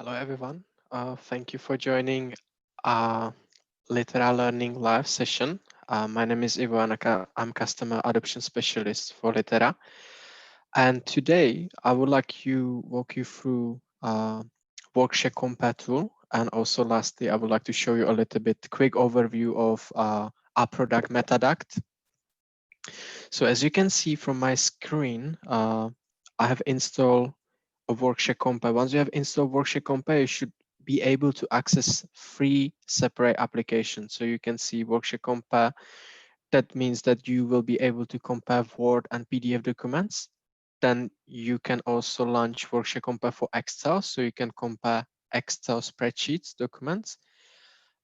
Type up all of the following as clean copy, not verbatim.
Hello, everyone. Thank you for joining our Litera Learning live session. My name is Ivo and I'm Customer Adoption Specialist for Litera. And today I would like to walk you through Workshare Compare tool. And also lastly, I would like to show you a little bit quick overview of our product Metadata. So as you can see from my screen, I have installed a Workshare Compare. Once you have installed Workshare Compare, you should be able to access 3 separate applications. So you can see Workshare Compare. That means that you will be able to compare Word and PDF documents. Then you can also launch Workshare Compare for Excel. So you can compare Excel spreadsheets documents.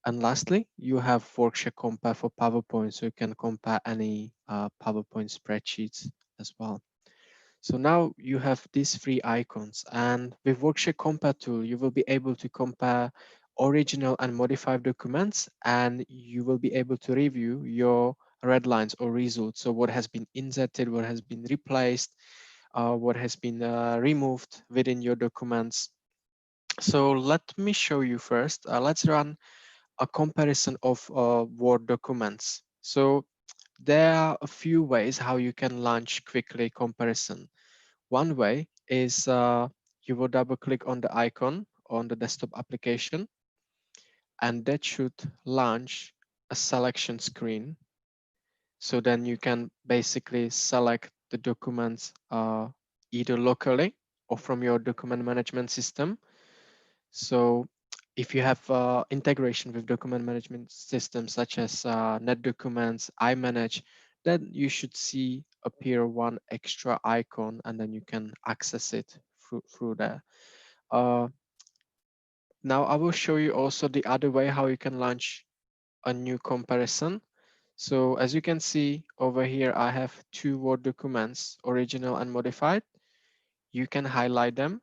And lastly, you have Workshare Compare for PowerPoint. So you can compare any PowerPoint spreadsheets as well. So now you have these 3 icons, and with Workshare Compare tool, you will be able to compare original and modified documents, and you will be able to review your red lines or results. So what has been inserted, what has been replaced, what has been removed within your documents. So let me show you first. Let's run a comparison of Word documents. So there are a few ways how you can launch quickly comparison. One way is you will double click on the icon on the desktop application, and that should launch a selection screen. So then you can basically select the documents either locally or from your document management system. So if you have integration with document management systems such as NetDocuments, iManage, then you should see appear one extra icon, and then you can access it through there. Uh, Now I will show you also the other way how you can launch a new comparison. So as you can see over here, I have 2 Word documents, original and modified. You can highlight them,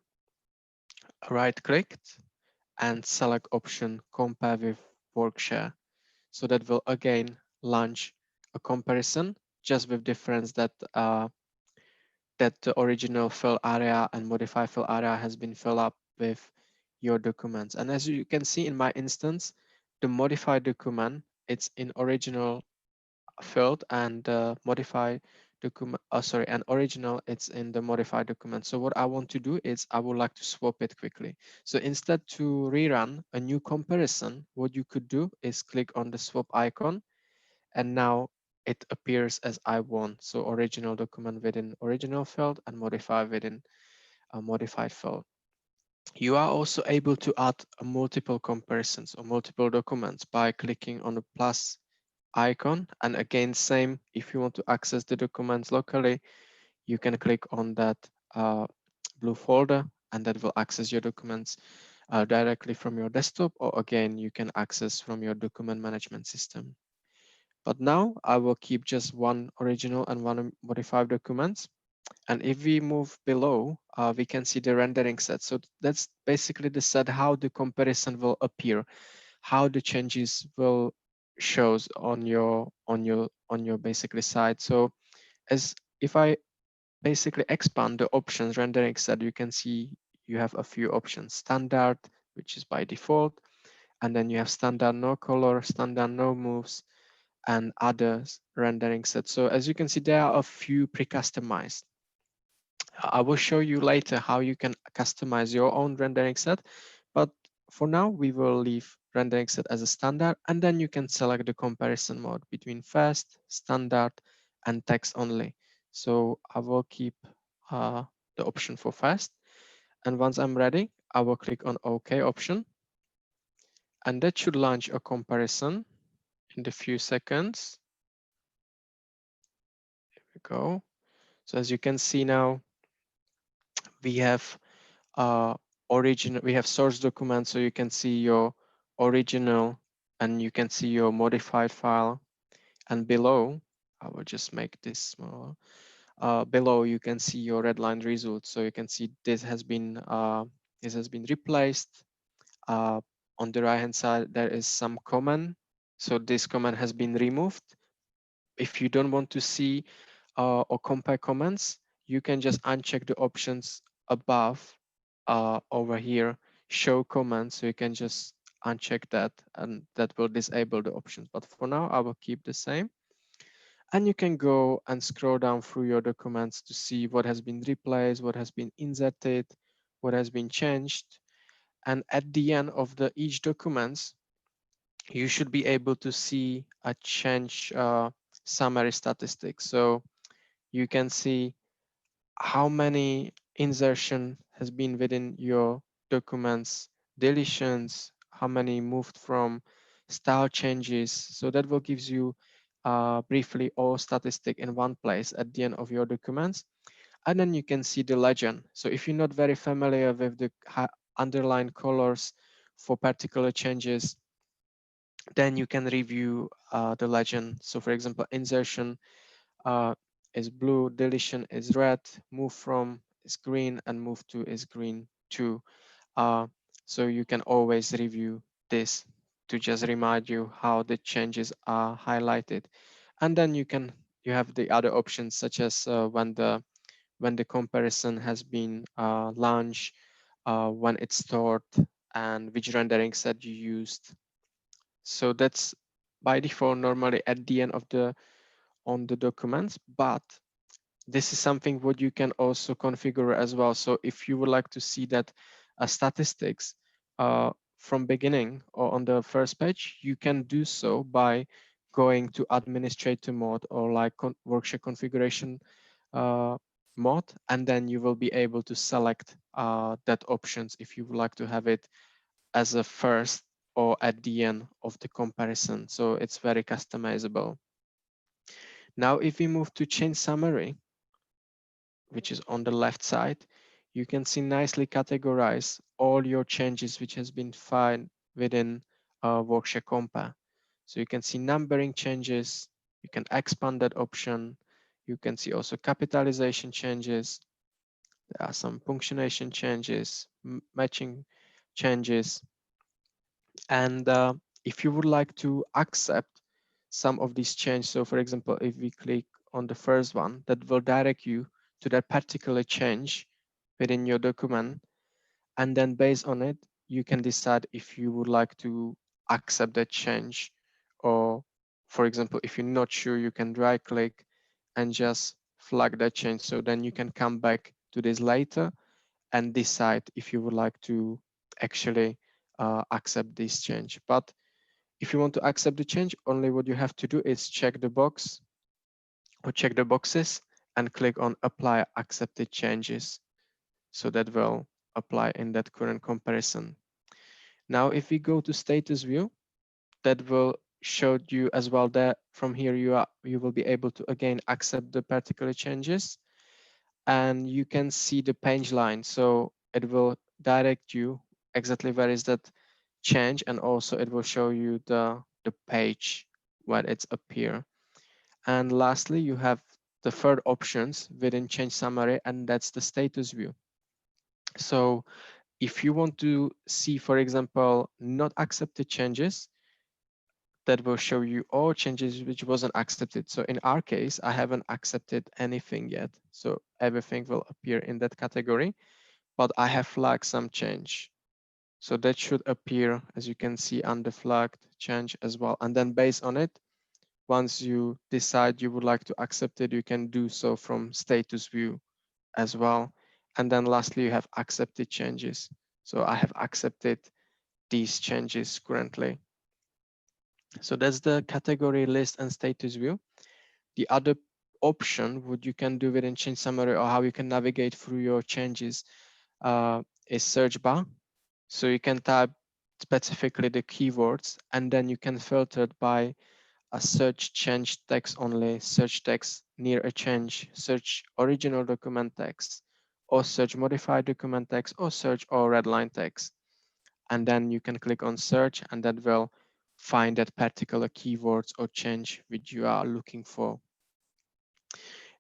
right click, and select option compare with Workshare. So that will again launch a comparison, just with difference that that the original fill area and modified fill area has been filled up with your documents. And as you can see in my instance, the modified document, it's in original field, and modified document, and original, it's in the modified document. So what I want to do is I would like to swap it quickly. So instead to rerun a new comparison, what you could do is click on the swap icon, and now it appears as I want. So original document within original field and modified within a modified field. You are also able to add multiple comparisons or multiple documents by clicking on the plus icon. And again, same, if you want to access the documents locally, you can click on that blue folder, and that will access your documents directly from your desktop, or again, you can access from your document management system. But now I will keep just one original and one modified documents. And if we move below, we can see the rendering set. So that's basically the set how the comparison will appear, how the changes will shows on your basically site. So as if I basically expand the options rendering set, you can see you have a few options: standard, which is by default, and then you have standard no color, standard no moves, and others rendering set. So as you can see, there are a few pre-customized. I will show you later how you can customize your own rendering set, but for now we will leave rendering set as a standard, and then you can select the comparison mode between fast, standard, and text only. So I will keep the option for fast, and once I'm ready, I will click on OK option, and that should launch a comparison in the few seconds. Here we go. So as you can see now, we have we have source document, so you can see your original and you can see your modified file. And below, I will just make this smaller. Below, you can see your redline results. So you can see this has been replaced. On the right hand side, there is some comment. So this comment has been removed. If you don't want to see or compare comments, you can just uncheck the options above over here. show command, so you can just uncheck that and that will disable the options. But for now, I will keep the same. And you can go and scroll down through your documents to see what has been replaced, what has been inserted, what has been changed. And at the end of each documents, you should be able to see a change summary statistics. So you can see how many insertion has been within your documents, deletions, how many moved from style changes. So that will gives you briefly all statistic in one place at the end of your documents. And then you can see the legend. So if you're not very familiar with the underlined colors for particular changes, then you can review the legend. So for example, insertion uh, is blue, deletion is red, move from is green, and move to is green too. Uh, so you can always review this to just remind you how the changes are highlighted. And then you have the other options such as when the comparison has been launched, when it's stored, and which rendering set you used. So that's by default normally at the end of the on the documents, but this is something what you can also configure as well. So if you would like to see that statistics from beginning or on the first page, you can do so by going to administrator mode or like Workshare configuration uh, mode, and then you will be able to select that options if you would like to have it as a first or at the end of the comparison. So it's very customizable. Now, if we move to change summary, which is on the left side, you can see nicely categorize all your changes which has been found within Workshare Compa. So you can see numbering changes, you can expand that option, you can see also capitalization changes, there are some punctuation changes, matching changes, and if you would like to accept some of these changes, so for example, if we click on the first one, that will direct you to that particular change within your document. And then based on it, you can decide if you would like to accept that change. Or for example, if you're not sure, you can right click and just flag that change. So then you can come back to this later and decide if you would like to actually accept this change. But if you want to accept the change, only what you have to do is check the box or check the boxes and click on apply accepted changes. So that will apply in that current comparison. Now, if we go to status view, that will show you as well that from here you will be able to again accept the particular changes, and you can see the page line. So it will direct you exactly where is that change, and also it will show you the page where it's appear. And lastly, you have the third options within change summary, and that's the status view. So if you want to see, for example, not accepted changes, that will show you all changes which wasn't accepted. So in our case, I haven't accepted anything yet. So everything will appear in that category, but I have flagged some change. So that should appear, as you can see, under flagged change as well. And then based on it, once you decide you would like to accept it, you can do so from status view as well. And then lastly, you have accepted changes. So I have accepted these changes currently. So that's the category list and status view. The other option, what you can do within change summary or how you can navigate through your changes is search bar. So you can type specifically the keywords, and then you can filter it by a search change text only, search text near a change, search original document text, or search modified document text, or search all redline text. And then you can click on search, and that will find that particular keywords or change which you are looking for.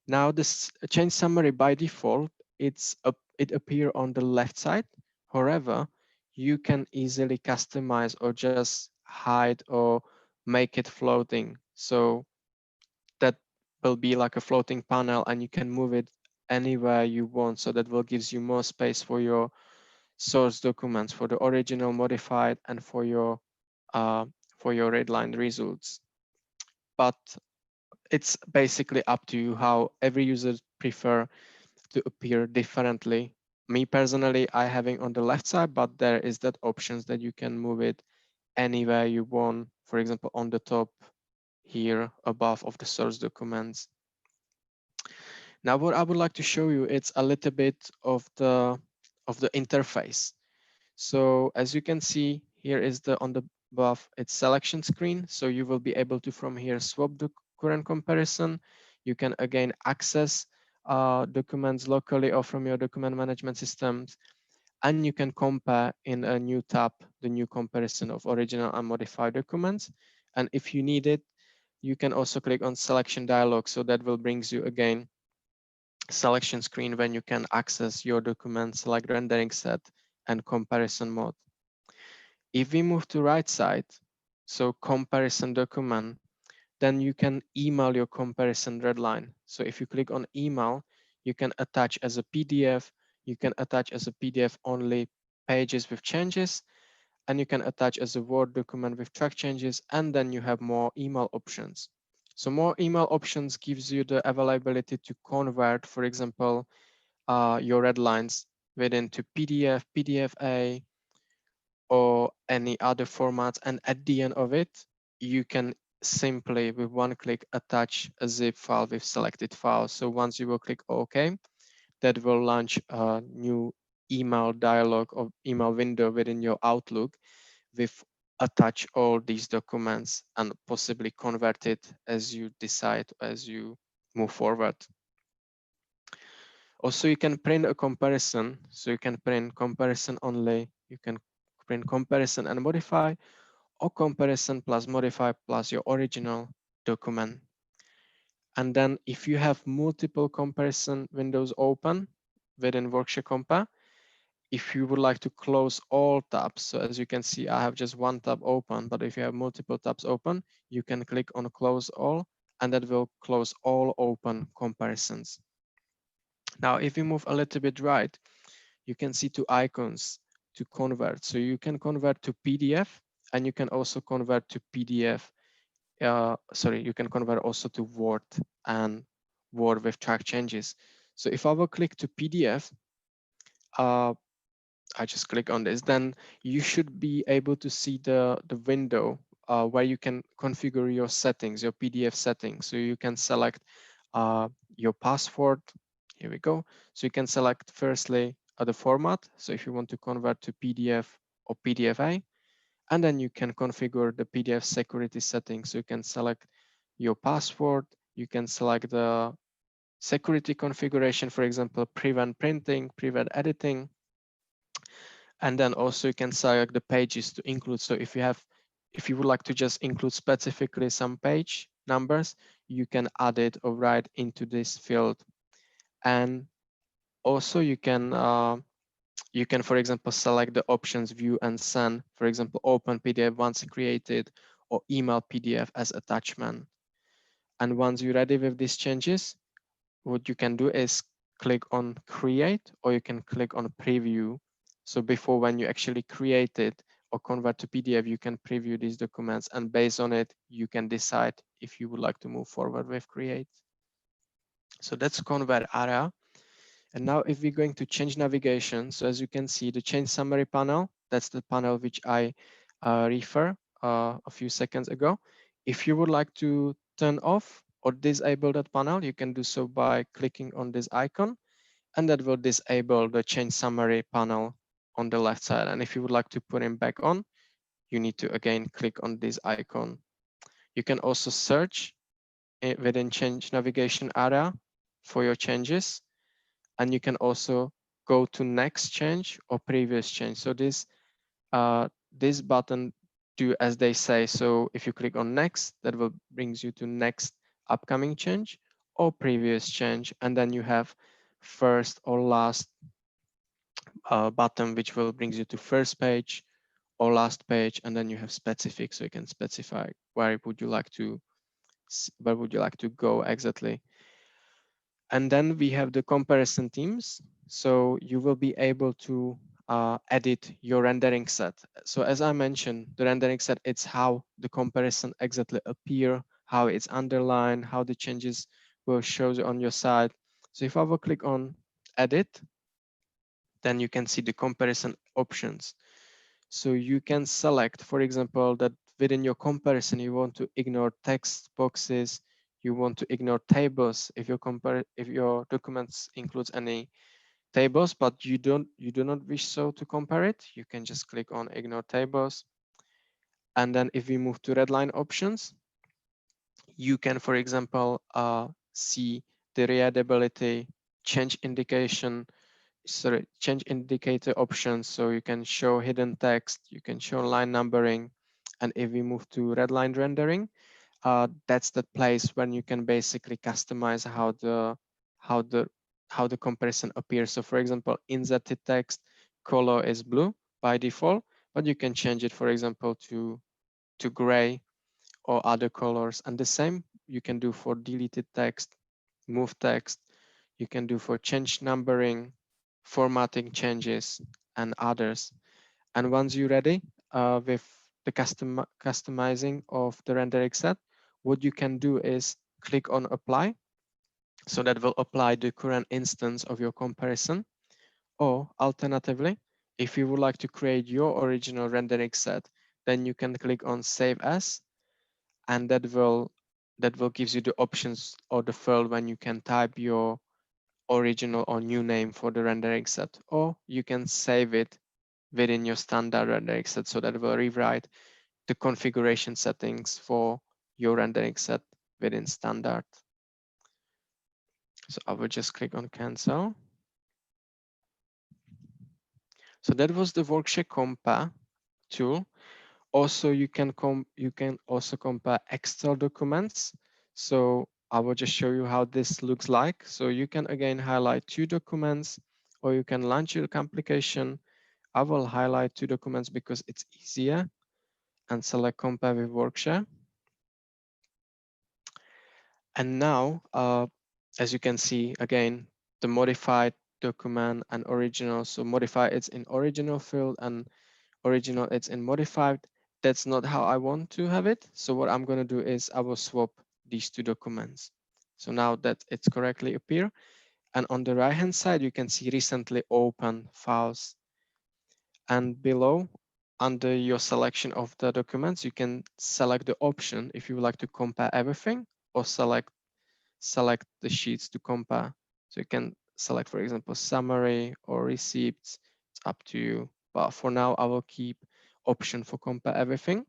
Now this change summary by default, it appear on the left side. However, you can easily customize or just hide or make it floating. So that will be like a floating panel, and you can move it anywhere you want. So that will gives you more space for your source documents for the original, modified, and for your redline results. But it's basically up to you how every user prefer to appear differently. Me personally, I having on the left side, but there is that options that you can move it anywhere you want. For example, on the top here above of the source documents. Now, what I would like to show you, it's a little bit of the interface. So as you can see, here is the on the above, it's selection screen. So you will be able to from here swap the current comparison. You can again access documents locally or from your document management systems, and you can compare in a new tab the new comparison of original and modified documents. And if you need it, you can also click on selection dialog. So that will brings you again selection screen when you can access your documents like rendering set and comparison mode. If we move to right side, so comparison document, then you can email your comparison redline. So if you click on email, you can attach as a PDF, you can attach as a PDF only pages with changes, and you can attach as a Word document with track changes, and then you have more email options. So more email options gives you the availability to convert, for example, your red lines within to PDF, PDF-A, or any other formats. And at the end of it, you can simply with one click attach a zip file with selected files. So once you will click OK, that will launch a new email dialog or email window within your Outlook with attach all these documents and possibly convert it as you decide, as you move forward. Also, you can print a comparison. So you can print comparison only. You can print comparison and modify, or comparison plus modify plus your original document. And then if you have multiple comparison windows open within Workshare Compare, if you would like to close all tabs, so as you can see, I have just one tab open, but if you have multiple tabs open, you can click on close all, and that will close all open comparisons. Now, if you move a little bit right, you can see two icons to convert. So you can convert to PDF, and you can also convert to PDF. You can convert also to Word and Word with track changes. So if I will click to PDF, I just click on this, then you should be able to see the window where you can configure your settings, your PDF settings. So you can select your password. Here we go. So you can select firstly the format. So if you want to convert to PDF or PDF-A, and then you can configure the PDF security settings. So you can select your password. You can select the security configuration, for example, prevent printing, prevent editing. And then also you can select the pages to include. So if you would like to just include specifically some page numbers, you can add it or write into this field. And also you can, for example, select the options view and send, for example, open PDF once created, or email PDF as attachment. And once you're ready with these changes, what you can do is click on create, or you can click on preview. So before, when you actually create it or convert to PDF, you can preview these documents, and based on it, you can decide if you would like to move forward with create. So that's convert area. And now if we're going to change navigation, so as you can see, the change summary panel, that's the panel which I refer a few seconds ago. If you would like to turn off or disable that panel, you can do so by clicking on this icon, and that will disable the change summary panel on the left side. And if you would like to put it back on, you need to again click on this icon. You can also search within change navigation area for your changes, and you can also go to next change or previous change. So this button do as they say. So if you click on next, that will brings you to next upcoming change or previous change, and then you have first or last button, which will brings you to first page or last page, and then you have specific, so you can specify where would you like to go exactly. And then we have the comparison themes. So you will be able to edit your rendering set. So as I mentioned, the rendering set, it's how the comparison exactly appear, how it's underlined, how the changes will show on your side. So if I will click on edit, then you can see the comparison options. So you can select, for example, that within your comparison, you want to ignore text boxes, you want to ignore tables if your documents includes any tables, but you do not wish so to compare it, you can just click on ignore tables. And then if we move to redline options, you can, for example, see the readability, change indication, change indicator options. So you can show hidden text, you can show line numbering. And if we move to redline rendering, that's the place when you can basically customize how the how the comparison appears. So for example, inserted text color is blue by default, but you can change it, for example, to gray or other colors. And the same you can do for deleted text, move text, you can do for change numbering, formatting changes, and others. And once you're ready with the customizing of the rendering set, what you can do is click on apply. So that will apply the current instance of your comparison. Or alternatively, if you would like to create your original rendering set, then you can click on save as, and that will gives you the options or the field when you can type your original or new name for the rendering set, or you can save it within your standard rendering set. So that will rewrite the configuration settings for your rendering set within standard. So I will just click on cancel. So that was the Workshare compare tool. Also, you can also compare Excel documents. So I will just show you how this looks like. So you can again highlight two documents, or you can launch your application. I will highlight two documents because it's easier, and select compare with Workshare. And now, as you can see, again, the modified document and original. So modify it's in original field, and original it's in modified. That's not how I want to have it. So what I'm going to do is I will swap these two documents. So now that it's correctly appear, and on the right hand side, you can see recently open files. And below, under your selection of the documents, you can select the option if you would like to compare everything, or select the sheets to compare. So you can select, for example, summary or receipts. It's up to you. But for now, I will keep option for compare everything.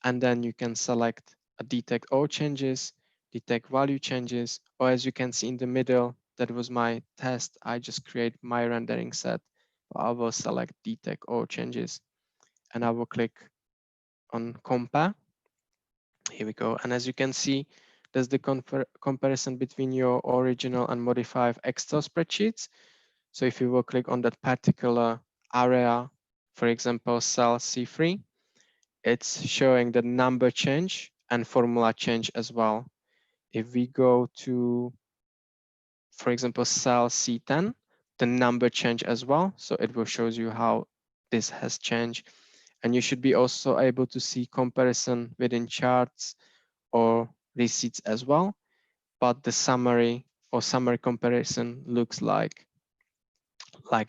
And then you can select a detect all changes, detect value changes, or as you can see in the middle, that was my test. I just create my rendering set. I will select detect all changes, and I will click on compare. Here we go. And as you can see, there's the comparison between your original and modified Excel spreadsheets. So if you will click on that particular area, for example, cell C3, it's showing the number change and formula change as well. If we go to, for example, cell C10, the number change as well. So it will show you how this has changed. And you should be also able to see comparison within charts or receipts as well. But the summary or summary comparison looks like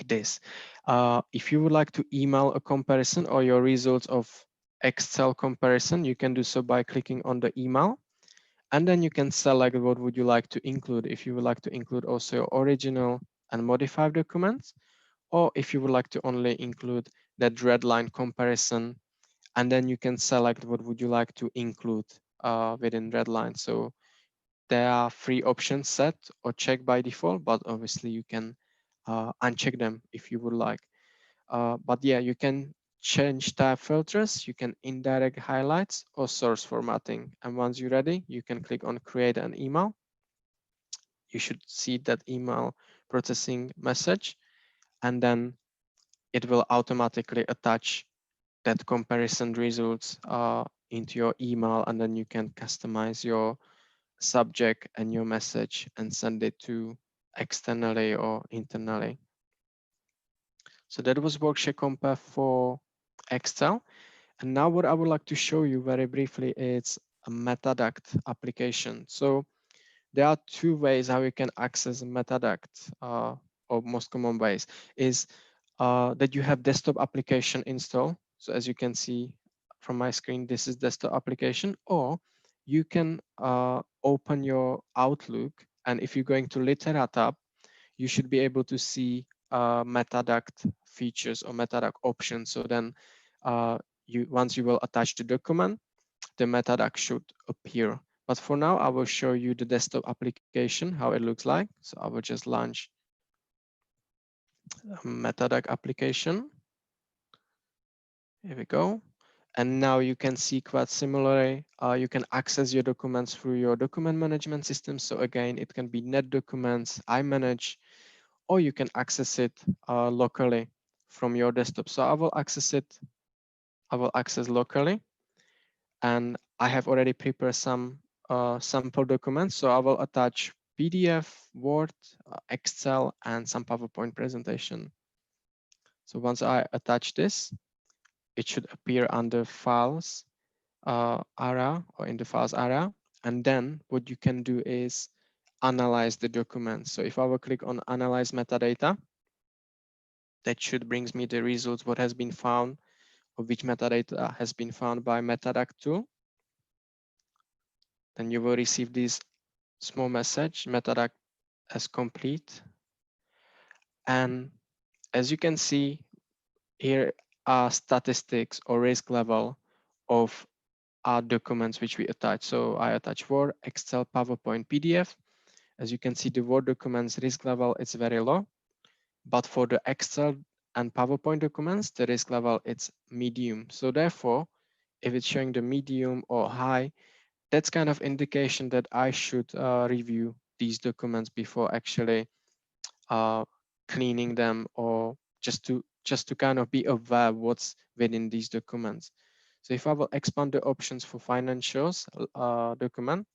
this. If you would like to email a comparison or your results of Excel comparison, you can do so by clicking on the email. And then you can select what would you like to include. If you would like to include also your original and modified documents, or if you would like to only include that red line comparison, and then you can select what would you like to include within redline. So there are three options set or checked by default, but obviously you can uncheck them if you would like. But yeah, you can change type filters, you can indirect highlights or source formatting. And once you're ready, you can click on create an email. You should see that email processing message, and then it will automatically attach that comparison results into your email, and then you can customize your subject and your message and send it to externally or internally. So that was Workshare Compare for Excel. And now what I would like to show you very briefly is a Metadata application. So there are two ways how you can access Metadata, or most common ways is that you have desktop application install. So as you can see from my screen, this is desktop application, or you can open your Outlook. And if you're going to Litera tab, you should be able to see Metadata features or Metadata options. So then once you will attach the document, the Metadata should appear. But for now, I will show you the desktop application, how it looks like. So I will just launch Metadata application. Here we go. And now you can see quite similarly, you can access your documents through your document management system. So again, it can be Net Documents, iManage, or you can access it locally from your desktop. So I will access locally, and I have already prepared some sample documents. So I will attach PDF, Word, Excel, and some PowerPoint presentation. So once I attach this, it should appear under Files area, or in the Files area. And then what you can do is analyze the document. So if I will click on Analyze Metadata, that should brings me the results, what has been found, or which metadata has been found by Metadata tool. Then you will receive this small message, Metadata as complete. And as you can see, here are statistics or risk level of our documents which we attach. So I attach Word, Excel, PowerPoint, PDF. As you can see, the Word documents risk level is very low, but for the Excel and PowerPoint documents, the risk level is medium. So therefore, if it's showing the medium or high, that's kind of indication that I should review these documents before actually cleaning them, or just to kind of be aware what's within these documents. So if I will expand the options for financials document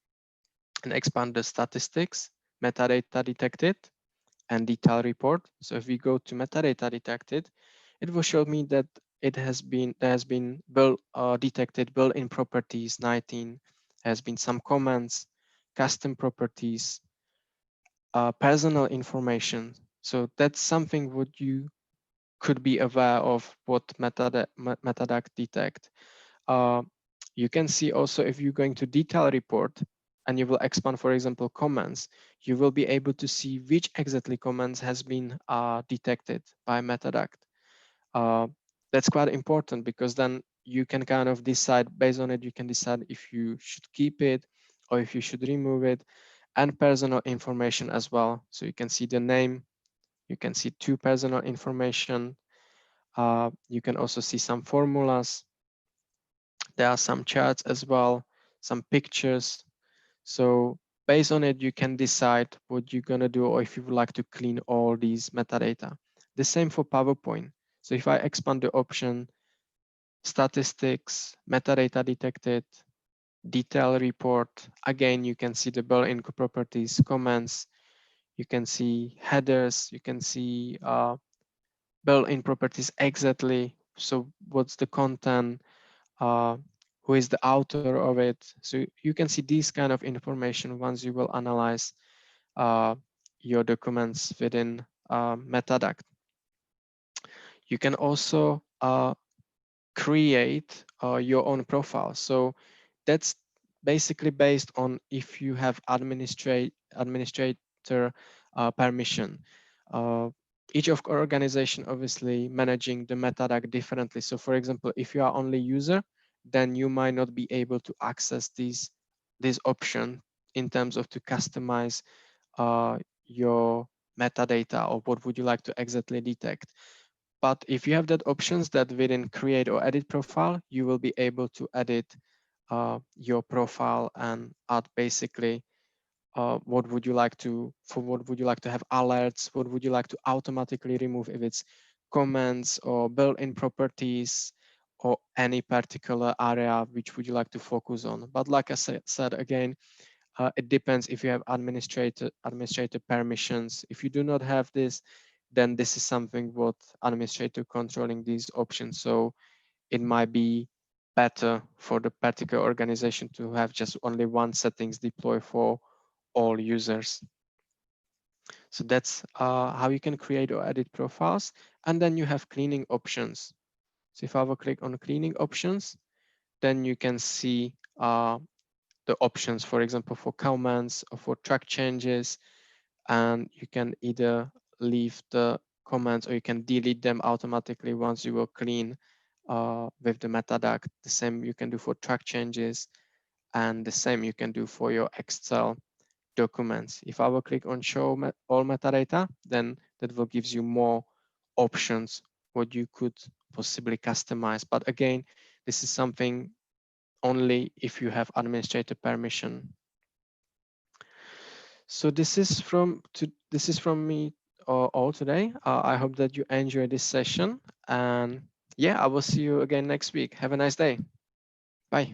and expand the statistics, metadata detected, and detail report. So if we go to metadata detected, it will show me that there has been detected built-in properties 19, has been some comments, custom properties, personal information. So that's something what you could be aware of, what Metadata detect. Uh, you can see also if you're going to detail report and you will expand, for example, comments, you will be able to see which exactly comments has been detected by Metadata. Uh, that's quite important, because then you can kind of decide, based on it, you can decide if you should keep it or if you should remove it, and personal information as well. So you can see the name, you can see two personal information. You can also see some formulas. There are some charts as well, some pictures. So based on it, you can decide what you're gonna do, or if you would like to clean all these metadata. The same for PowerPoint. So if I expand the option, statistics, metadata detected, detail report, again, you can see the built-in properties, comments, you can see headers, you can see built-in properties exactly. So what's the content, uh, who is the author of it. So you can see these kind of information once you will analyze your documents within Metadata. You can also create your own profile. So that's basically based on if you have administrator permission. Uh, each of organization obviously managing the metadata differently. So for example, if you are only user, then you might not be able to access this option in terms of to customize your metadata, or what would you like to exactly detect. But if you have that options that within create or edit profile, you will be able to edit your profile and add basically what would you like to, for what would you like to have alerts, what would you like to automatically remove if it's comments or built-in properties, or any particular area which would you like to focus on. But like I said again, it depends if you have administrator permissions. If you do not have this, then this is something what administrator controlling these options. So it might be better for the particular organization to have just only one settings deploy for all users. So that's how you can create or edit profiles. And then you have cleaning options. So if I will click on cleaning options, then you can see the options, for example, for comments or for track changes. And you can either leave the comments or you can delete them automatically once you will clean with the Metadata. The same you can do for track changes, and the same you can do for your Excel documents. If I will click on show all metadata, then that will gives you more options what you could possibly customize. But again, this is something only if you have administrator permission. So this is from me all today. I hope that you enjoy this session, and yeah, I will see you again next week. Have a nice day. Bye.